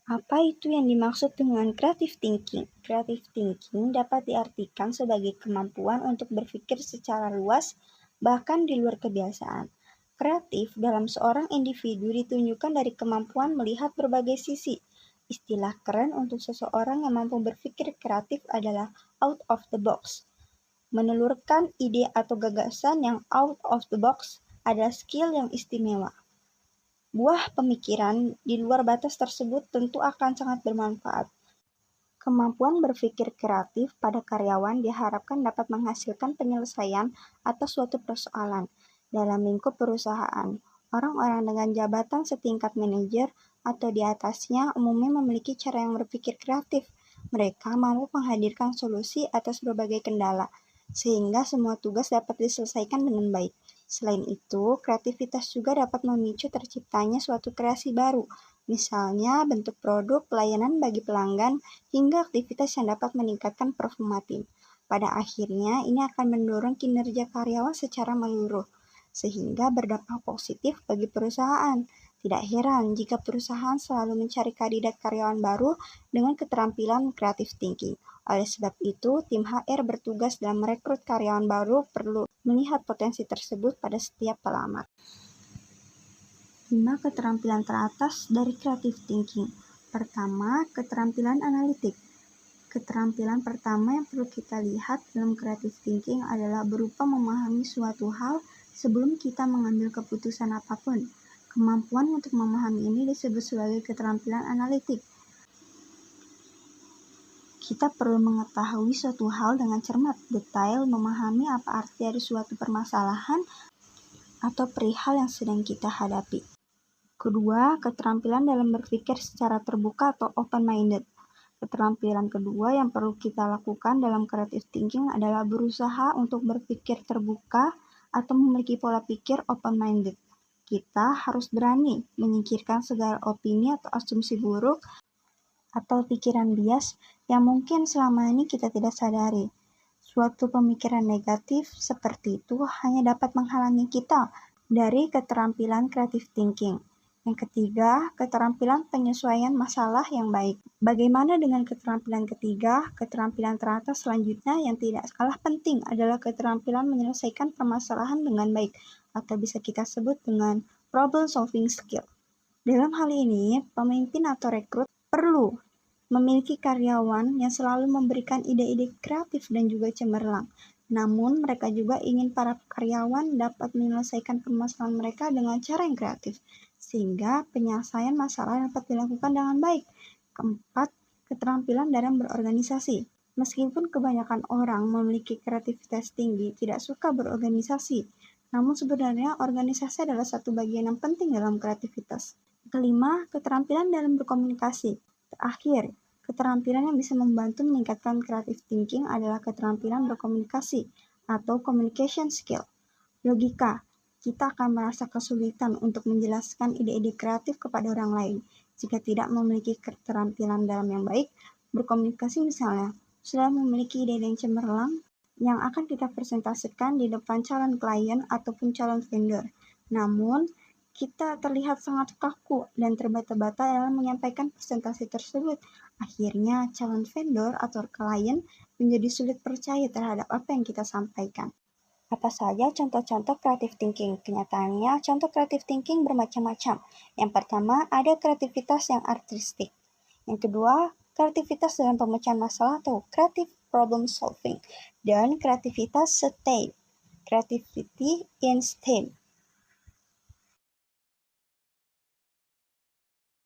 Apa itu yang dimaksud dengan creative thinking? Creative thinking dapat diartikan sebagai kemampuan untuk berpikir secara luas, bahkan di luar kebiasaan. Kreatif dalam seorang individu ditunjukkan dari kemampuan melihat berbagai sisi. Istilah keren untuk seseorang yang mampu berpikir kreatif adalah out of the box. Menelurkan ide atau gagasan yang out of the box adalah skill yang istimewa. Buah pemikiran di luar batas tersebut tentu akan sangat bermanfaat. Kemampuan berpikir kreatif pada karyawan diharapkan dapat menghasilkan penyelesaian atas suatu persoalan dalam lingkup perusahaan. Orang-orang dengan jabatan setingkat manajer atau di atasnya umumnya memiliki cara yang berpikir kreatif. Mereka mampu menghadirkan solusi atas berbagai kendala, sehingga semua tugas dapat diselesaikan dengan baik. Selain itu, kreativitas juga dapat memicu terciptanya suatu kreasi baru, misalnya bentuk produk, pelayanan bagi pelanggan, hingga aktivitas yang dapat meningkatkan performa tim. Pada akhirnya, ini akan mendorong kinerja karyawan secara menyeluruh, sehingga berdampak positif bagi perusahaan. Tidak heran jika perusahaan selalu mencari kandidat karyawan baru dengan keterampilan creative thinking. Oleh sebab itu, tim HR bertugas dalam merekrut karyawan baru perlu melihat potensi tersebut pada setiap pelamar. 5 keterampilan teratas dari creative thinking. Pertama, keterampilan analitik. Keterampilan pertama yang perlu kita lihat dalam creative thinking adalah berupa memahami suatu hal sebelum kita mengambil keputusan apapun. Kemampuan untuk memahami ini disebut sebagai keterampilan analitik. Kita perlu mengetahui suatu hal dengan cermat, detail, memahami apa arti dari suatu permasalahan atau perihal yang sedang kita hadapi. Kedua, keterampilan dalam berpikir secara terbuka atau open-minded. Keterampilan kedua yang perlu kita lakukan dalam creative thinking adalah berusaha untuk berpikir terbuka atau memiliki pola pikir open-minded. Kita harus berani menyingkirkan segala opini atau asumsi buruk atau pikiran bias yang mungkin selama ini kita tidak sadari. Suatu pemikiran negatif seperti itu hanya dapat menghalangi kita dari keterampilan creative thinking. Yang ketiga, keterampilan penyesuaian masalah yang baik. Bagaimana dengan keterampilan ketiga? Keterampilan teratas selanjutnya yang tidak kalah penting adalah keterampilan menyelesaikan permasalahan dengan baik, atau bisa kita sebut dengan problem solving skill. Dalam hal ini, pemimpin atau rekrut perlu memiliki karyawan yang selalu memberikan ide-ide kreatif dan juga cemerlang. Namun, mereka juga ingin para karyawan dapat menyelesaikan permasalahan mereka dengan cara yang kreatif, sehingga penyelesaian masalah dapat dilakukan dengan baik. Keempat, keterampilan dalam berorganisasi. Meskipun kebanyakan orang memiliki kreativitas tinggi, tidak suka berorganisasi, namun sebenarnya organisasi adalah satu bagian yang penting dalam kreativitas. Kelima, keterampilan dalam berkomunikasi. Terakhir, keterampilan yang bisa membantu meningkatkan creative thinking adalah keterampilan berkomunikasi atau communication skill. Logika, kita akan merasa kesulitan untuk menjelaskan ide-ide kreatif kepada orang lain jika tidak memiliki keterampilan dalam yang baik. Berkomunikasi misalnya, sudah memiliki ide yang cemerlang yang akan kita presentasikan di depan calon klien ataupun calon vendor. Namun, kita terlihat sangat kaku dan terbata-bata dalam menyampaikan presentasi tersebut. Akhirnya, calon vendor atau klien menjadi sulit percaya terhadap apa yang kita sampaikan. Apa saja contoh-contoh creative thinking? Kenyataannya, contoh creative thinking bermacam-macam. Yang pertama, ada kreativitas yang artistik. Yang kedua, kreativitas dalam pemecahan masalah atau creative problem solving. Dan kreativitas STEM, creativity in STEM.